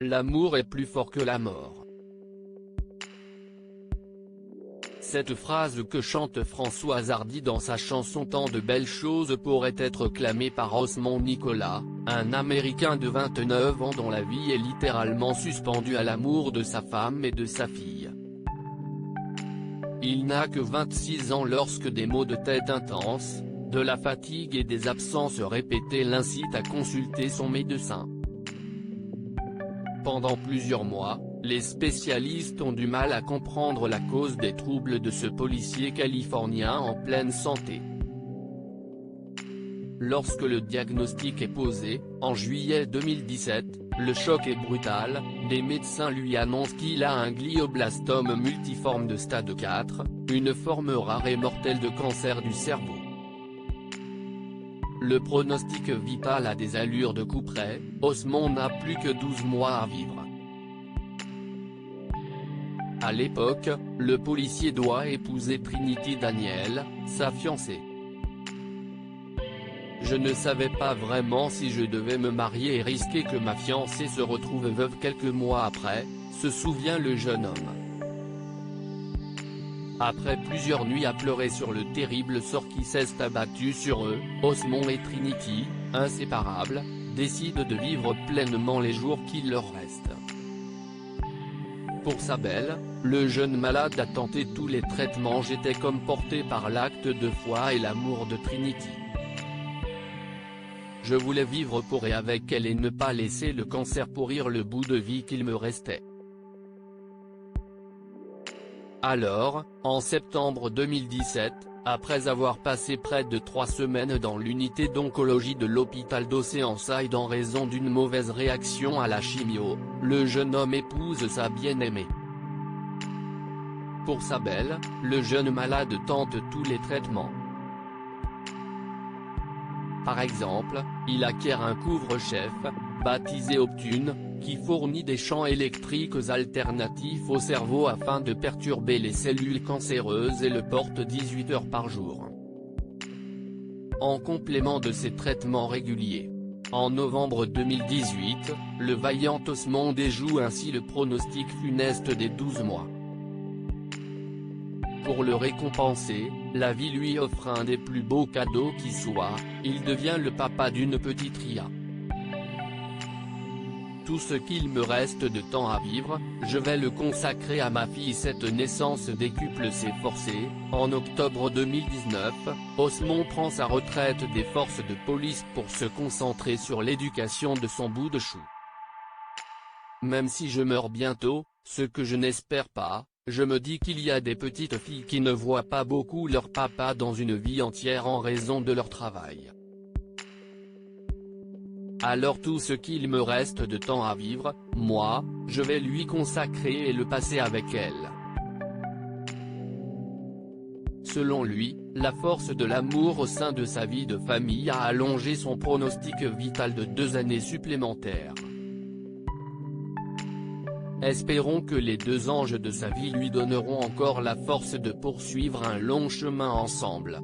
L'amour est plus fort que la mort. Cette phrase que chante Françoise Hardy dans sa chanson Tant de belles choses pourrait être clamée par Osmond Nicolas, un Américain de 29 ans dont la vie est littéralement suspendue à l'amour de sa femme et de sa fille. Il n'a que 26 ans lorsque des maux de tête intenses, de la fatigue et des absences répétées l'incitent à consulter son médecin. Pendant plusieurs mois, les spécialistes ont du mal à comprendre la cause des troubles de ce policier californien en pleine santé. Lorsque le diagnostic est posé, en juillet 2017, le choc est brutal, les médecins lui annoncent qu'il a un glioblastome multiforme de stade 4, une forme rare et mortelle de cancer du cerveau. Le pronostic vital a des allures de couperet, Osmond n'a plus que 12 mois à vivre. À l'époque, le policier doit épouser Trinity Daniel, sa fiancée. Je ne savais pas vraiment si je devais me marier et risquer que ma fiancée se retrouve veuve quelques mois après, se souvient le jeune homme. Après plusieurs nuits à pleurer sur le terrible sort qui s'est abattu sur eux, Osmond et Trinity, inséparables, décident de vivre pleinement les jours qui leur restent. Pour sa belle, le jeune malade a tenté tous les traitements. J'étais comme porté par l'acte de foi et l'amour de Trinity. Je voulais vivre pour et avec elle et ne pas laisser le cancer pourrir le bout de vie qu'il me restait. Alors, en septembre 2017, après avoir passé près de 3 semaines dans l'unité d'oncologie de l'hôpital d'Oceanside en raison d'une mauvaise réaction à la chimio, le jeune homme épouse sa bien-aimée. Pour sa belle, le jeune malade tente tous les traitements. Par exemple, il acquiert un couvre-chef, baptisé Optune, qui fournit des champs électriques alternatifs au cerveau afin de perturber les cellules cancéreuses et le porte 18 heures par jour. En complément de ces traitements réguliers. En novembre 2018, le vaillant Osmond déjoue ainsi le pronostic funeste des 12 mois. Pour le récompenser, la vie lui offre un des plus beaux cadeaux qui soit, il devient le papa d'une petite Ria. Tout ce qu'il me reste de temps à vivre, je vais le consacrer à ma fille. Cette naissance décuple s'est forcée. En octobre 2019, Osmond prend sa retraite des forces de police pour se concentrer sur l'éducation de son bout de chou. Même si je meurs bientôt, ce que je n'espère pas, je me dis qu'il y a des petites filles qui ne voient pas beaucoup leur papa dans une vie entière en raison de leur travail. Alors tout ce qu'il me reste de temps à vivre, moi, je vais lui consacrer et le passer avec elle. Selon lui, la force de l'amour au sein de sa vie de famille a allongé son pronostic vital de 2 années supplémentaires. Espérons que les 2 anges de sa vie lui donneront encore la force de poursuivre un long chemin ensemble.